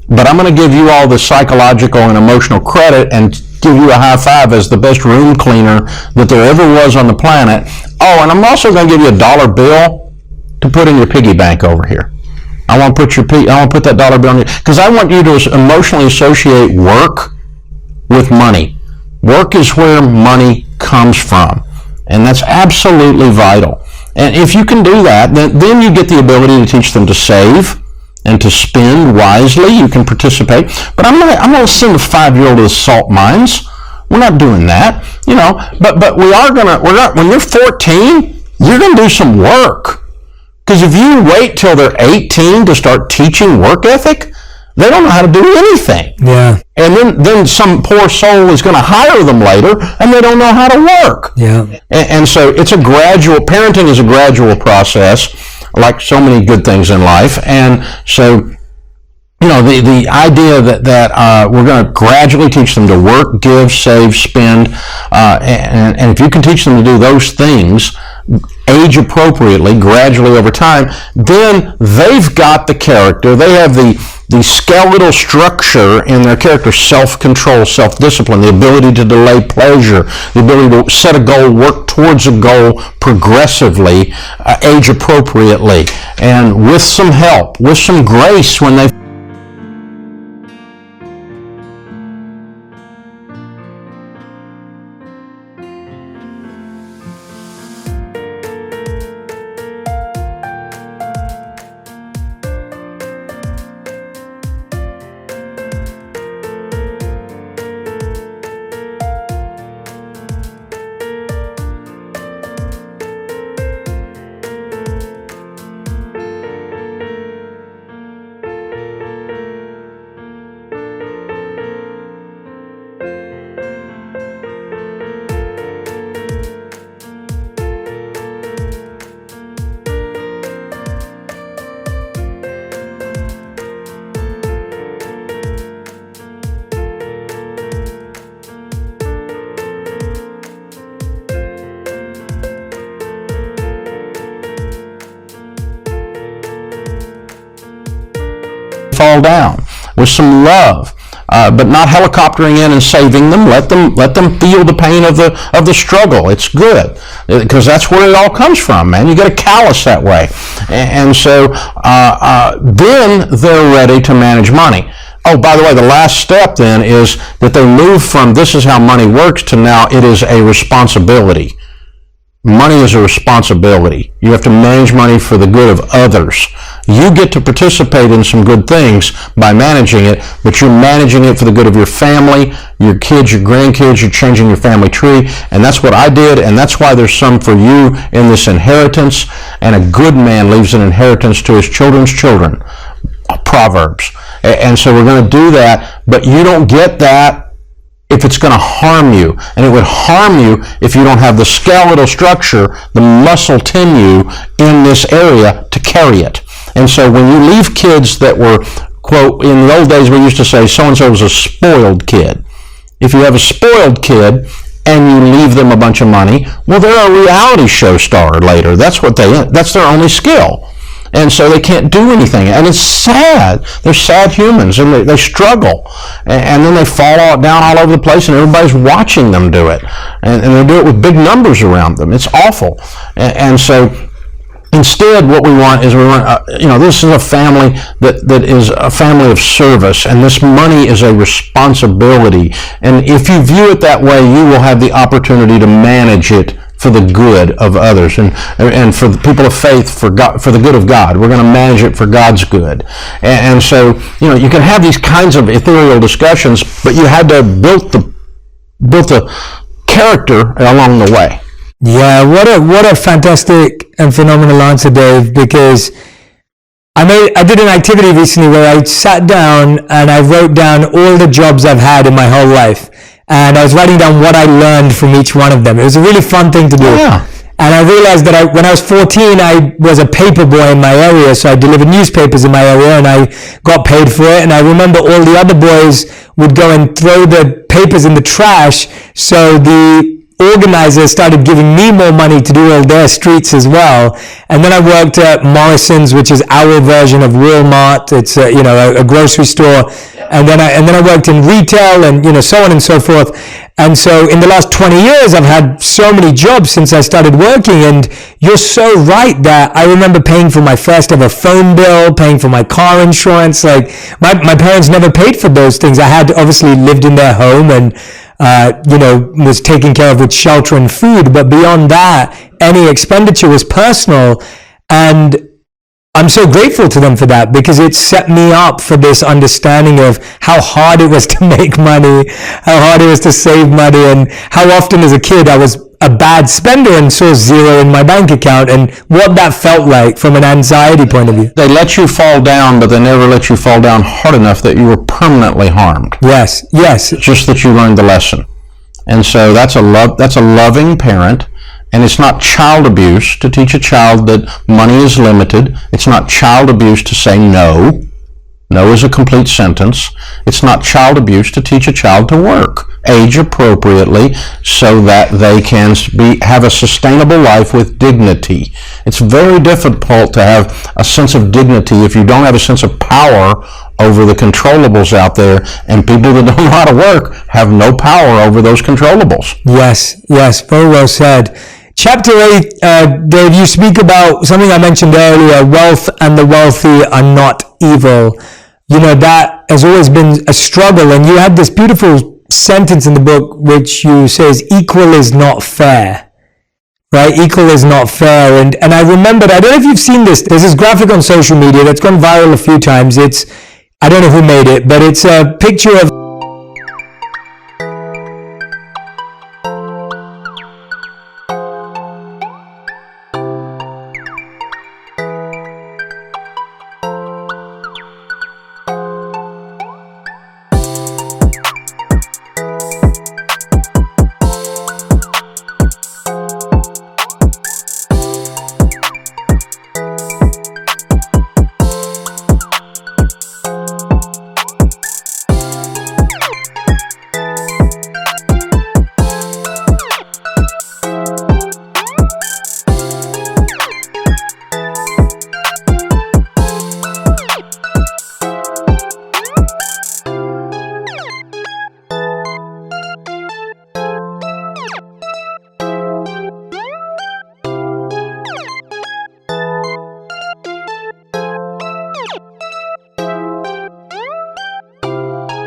But I'm going to give you all the psychological and emotional credit and give you a high five as the best room cleaner that there ever was on the planet. Oh, and I'm also going to give you a $1 bill to put in your piggy bank over here. I want to put that $1 bill in here because I want you to emotionally associate work with money. Work is where money comes from, and that's absolutely vital. And if you can do that, then you get the ability to teach them to save and to spend wisely. You can participate. But I'm going to send a 5-year-old to the salt mines. We're not doing that, But when you're 14, you're going to do some work. Because if you wait till they're 18 to start teaching work ethic, they don't know how to do anything.
Yeah.
And then some poor soul is going to hire them later, and they don't know how to work.
Yeah.
And so parenting is a gradual process, like so many good things in life. And so, the idea that we're going to gradually teach them to work, give, save, spend, and if you can teach them to do those things age appropriately, gradually over time, then they've got the character. They have the skeletal structure in their character: self-control, self-discipline, the ability to delay pleasure, the ability to set a goal, work towards a goal progressively, age appropriately, and with some help, with some grace when they fall down with some love, but not helicoptering in and saving them. Let them feel the pain of the struggle. It's good, because that's where it all comes from, man. You get a callus that way, and so then they're ready to manage money. Oh, by the way, the last step then is that they move from this is how money works to now it is a responsibility. Money is a responsibility. You have to manage money for the good of others. You get to participate in some good things by managing it, but you're managing it for the good of your family, your kids, your grandkids. You're changing your family tree, and that's what I did, and that's why there's some for you in this inheritance, and a good man leaves an inheritance to his children's children. Proverbs. And so we're going to do that, but you don't get that if it's going to harm you. And it would harm you if you don't have the skeletal structure, the muscle tissue in this area to carry it. And so when you leave kids that were, quote, in the old days we used to say so-and-so was a spoiled kid. If you have a spoiled kid and you leave them a bunch of money, well, they're a reality show star later. That's their only skill. And so they can't do anything. And it's sad. They're sad humans, and they struggle. And then they fall down all over the place, and everybody's watching them do it. And they do it with big numbers around them. It's awful. And so instead, what we want is this is a family that is a family of service, and this money is a responsibility. And if you view it that way, you will have the opportunity to manage it for the good of others, and for the people of faith, for the good of God. We're going to manage it for God's good. And so, you can have these kinds of ethereal discussions, but you had to build the character along the way.
Yeah, what a fantastic and phenomenal answer, Dave, because I did an activity recently where I sat down and I wrote down all the jobs I've had in my whole life. And I was writing down what I learned from each one of them. It was a really fun thing to do.
Yeah.
And I realized that when I was 14, I was a paper boy in my area. So I delivered newspapers in my area and I got paid for it. And I remember all the other boys would go and throw the papers in the trash. So the organizers started giving me more money to do all their streets as well. And then I worked at Morrison's, which is our version of Walmart. It's a grocery store. And then I worked in retail and so on and so forth. And so in the last 20 years, I've had so many jobs since I started working. And you're so right that I remember paying for my first ever phone bill, paying for my car insurance. Like my parents never paid for those things. I had obviously lived in their home and was taken care of with shelter and food. But beyond that, any expenditure was personal. And I'm so grateful to them for that, because it set me up for this understanding of how hard it was to make money, how hard it was to save money, and how often as a kid I was a bad spender and saw zero in my bank account, and what that felt like from an anxiety point of view.
They let you fall down, but they never let you fall down hard enough that you were permanently harmed.
Yes.
Just that you learned the lesson. And so that's a loving parent. And it's not child abuse to teach a child that money is limited. It's not child abuse to say no. No is a complete sentence. It's not child abuse to teach a child to work age appropriately so that they can have a sustainable life with dignity. It's very difficult to have a sense of dignity if you don't have a sense of power over the controllables out there, and people that don't know how to work have no power over those controllables.
Yes, very well said. Chapter 8, Dave, you speak about something I mentioned earlier, wealth and the wealthy are not evil. That has always been a struggle, and you had this beautiful sentence in the book which you says, equal is not fair. Right? Equal is not fair. And I remembered, I don't know if you've seen this, there's this graphic on social media that's gone viral a few times. I don't know who made it, but it's a picture of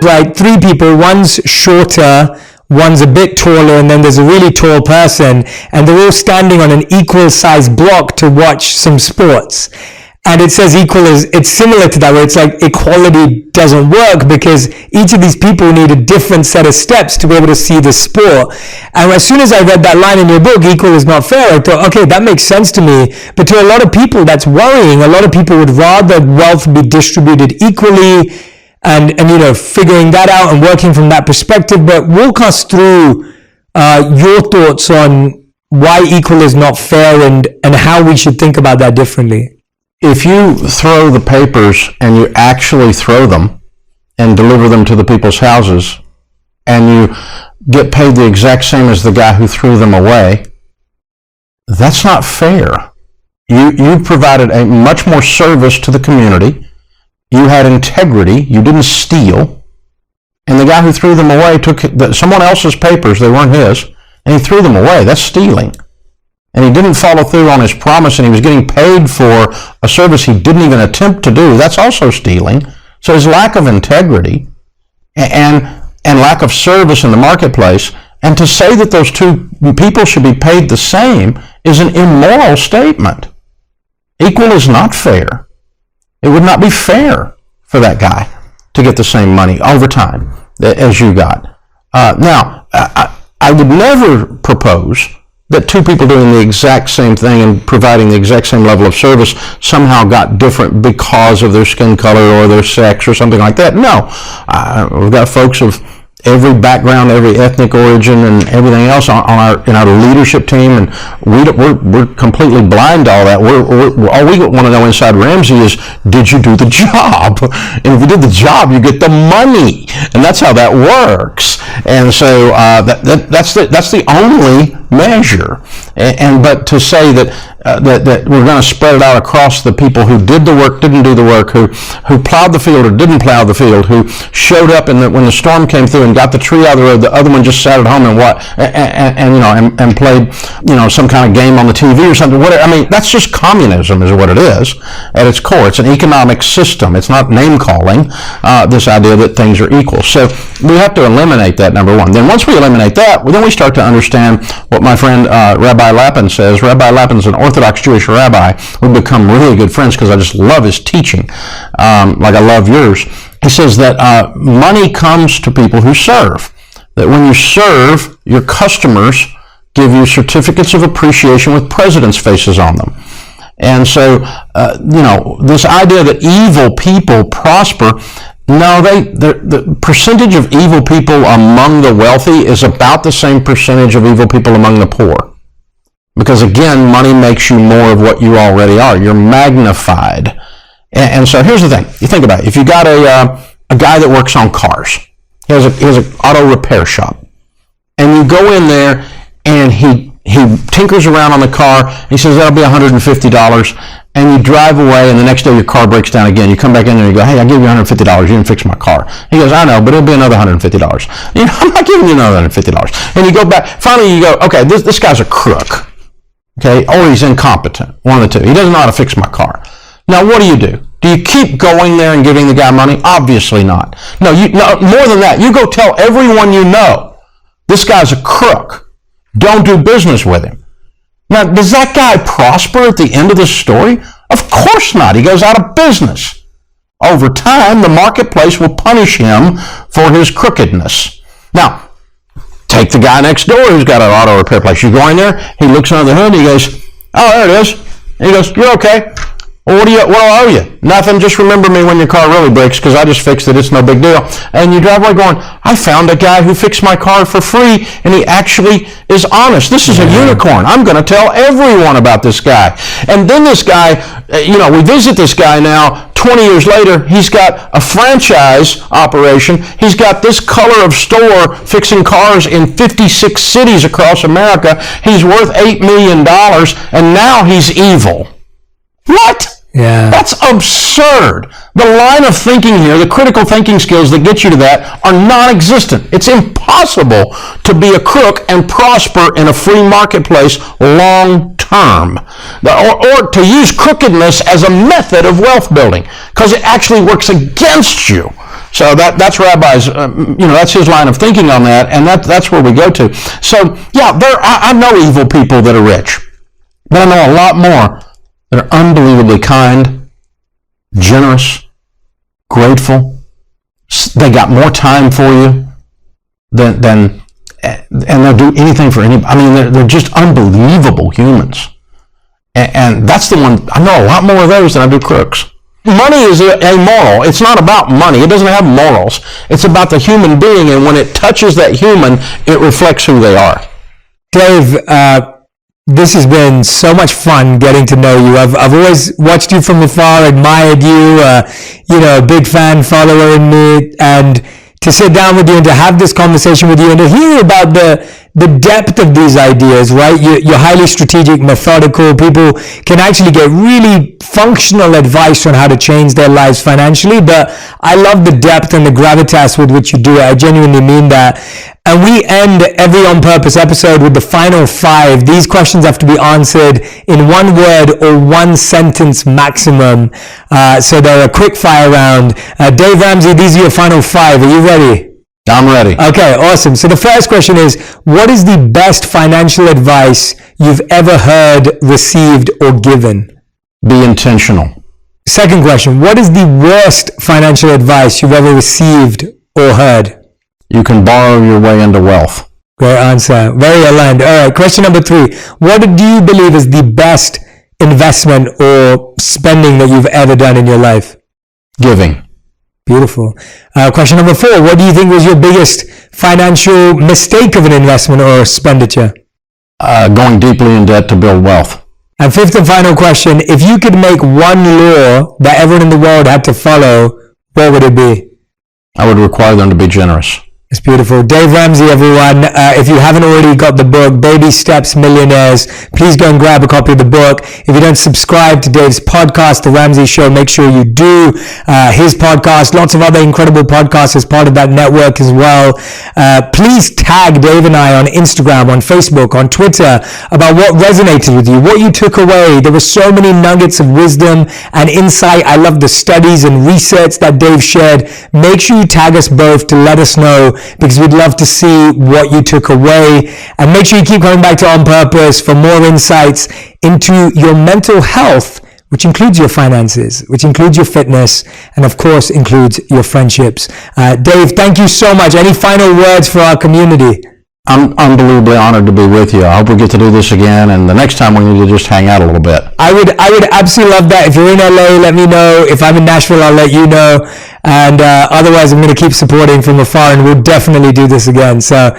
like three people, one's shorter, one's a bit taller, and then there's a really tall person, and they're all standing on an equal sized block to watch some sports. And it says it's similar to that, where it's like equality doesn't work because each of these people need a different set of steps to be able to see the sport. And as soon as I read that line in your book, equal is not fair, I thought, okay, that makes sense to me. But to a lot of people, that's worrying. A lot of people would rather wealth be distributed equally. and figuring that out and working from that perspective. But walk us through your thoughts on why equal is not fair and how we should think about that differently.
If you throw the papers and you actually throw them and deliver them to the people's houses, and you get paid the exact same as the guy who threw them away, that's not fair. You provided a much more service to the community. You had integrity. You didn't steal. And the guy who threw them away took someone else's papers, they weren't his, and he threw them away. That's stealing. And he didn't follow through on his promise, and he was getting paid for a service he didn't even attempt to do. That's also stealing. So his lack of integrity and lack of service in the marketplace, and to say that those two people should be paid the same is an immoral statement. Equal is not fair. It would not be fair for that guy to get the same money over time as you got. Now, I would never propose that two people doing the exact same thing and providing the exact same level of service somehow got different because of their skin color or their sex or something like that. No. We've got folks of every background, every ethnic origin, and everything else in our leadership team, and we're completely blind to all that. All we want to know inside Ramsey is, did you do the job? And if you did the job, you get the money, and that's how that works. And so that's the only measure. But to say that we're going to spread it out across the people who did the work, didn't do the work, who plowed the field or didn't plow the field, who showed up when the storm came through and got the tree out of the road, the other one just sat at home and played some kind of game on the TV or something. Whatever. I mean, that's just communism, is what it is at its core. It's an economic system. It's not name calling. This idea that things are equal. So we have to eliminate that, number one. Then once we eliminate that, then we start to understand what my friend Rabbi Lapin says. Rabbi Lapin's an Orthodox Jewish rabbi. We've become really good friends because I just love his teaching, like I love yours. He says that money comes to people who serve. That when you serve, your customers give you certificates of appreciation with presidents' faces on them. And so, this idea that evil people prosper, no, the percentage of evil people among the wealthy is about the same percentage of evil people among the poor. Because again, money makes you more of what you already are. You're magnified. And so here's the thing. You think about it. If you got a guy that works on cars, he has an auto repair shop, and you go in there and he tinkers around on the car. He says that'll be $150, and you drive away, and the next day your car breaks down again. You come back in there and you go, hey, I gave you $150. You didn't fix my car. He goes, I know, but it'll be another $150. I'm not giving you another $150. And you go back. Finally, you go, okay, this guy's a crook. Okay, or he's incompetent. One of the two. He doesn't know how to fix my car. Now, what do? Do you keep going there and giving the guy money? Obviously not. No, more than that. You go tell everyone you know, this guy's a crook. Don't do business with him. Now, does that guy prosper at the end of the story? Of course not. He goes out of business. Over time, the marketplace will punish him for his crookedness. Now, take the guy next door who's got an auto repair place. You go in there, he looks under the hood, he goes, oh, there it is. And he goes, you're okay. Well, what do I owe you? Nothing. Just remember me when your car really breaks, because I just fixed it. It's no big deal. And you drive away going, I found a guy who fixed my car for free, and he actually is honest. This is a unicorn. I'm going to tell everyone about this guy. And then this guy, we visit this guy now 20 years later. He's got a franchise operation. He's got this color of store fixing cars in 56 cities across America. He's worth $8 million, and now he's evil. What?
Yeah.
That's absurd. The line of thinking here, the critical thinking skills that get you to that are non-existent. It's impossible to be a crook and prosper in a free marketplace long term. Or to use crookedness as a method of wealth building, because it actually works against you. So that's Rabbi's, that's his line of thinking on that, and that's where we go to. So, yeah, I know evil people that are rich, but I know a lot more that are unbelievably kind, generous, grateful. They got more time for you than and they'll do anything for anybody. I mean, they're just unbelievable humans. And that's the one, I know a lot more of those than I do crooks. Money is amoral. It's not about money. It doesn't have morals. It's about the human being, and when it touches that human, it reflects who they are.
Dave, this has been so much fun getting to know you. I've always watched you from afar, admired you, a big fan, follower in me, and to sit down with you and to have this conversation with you and to hear about the depth of these ideas, right? You're highly strategic, methodical. People can actually get really functional advice on how to change their lives financially, but I love the depth and the gravitas with which you do it. I genuinely mean that. And we end every On Purpose episode with the final 5. These questions have to be answered in 1 word or 1 sentence maximum. So they're a quick fire round. Dave Ramsey, these are your final 5. Are you ready?
I'm ready.
Okay, awesome. So the first question is, what is the best financial advice you've ever heard, received, or given?
Be intentional.
Second question, what is the worst financial advice you've ever received or heard?
You can borrow your way into wealth.
Great answer. Very aligned. All right, question number 3. What do you believe is the best investment or spending that you've ever done in your life?
Giving.
Beautiful. Question number 4. What do you think was your biggest financial mistake of an investment or expenditure?
Going deeply in debt to build wealth.
And 5th and final question. If you could make one law that everyone in the world had to follow, what would it be?
I would require them to be generous.
It's beautiful. Dave Ramsey, everyone. If you haven't already got the book, Baby Steps Millionaires, please go and grab a copy of the book. If you don't subscribe to Dave's podcast, The Ramsey Show, make sure you do. His podcast, lots of other incredible podcasts as part of that network as well. Please tag Dave and I on Instagram, on Facebook, on Twitter about what resonated with you, what you took away. There were so many nuggets of wisdom and insight. I love the studies and research that Dave shared. Make sure you tag us both to let us know, because we'd love to see what you took away. And make sure you keep coming back to On Purpose for more insights into your mental health, which includes your finances, which includes your fitness, and of course includes your friendships. Dave, thank you so much. Any final words for our community?
I'm unbelievably honored to be with you. I hope we get to do this again, and the next time we need to just hang out a little bit.
I would absolutely love that. If you're in LA, let me know. If I'm in Nashville, I'll let you know. And otherwise, I'm going to keep supporting from afar, and we'll definitely do this again. So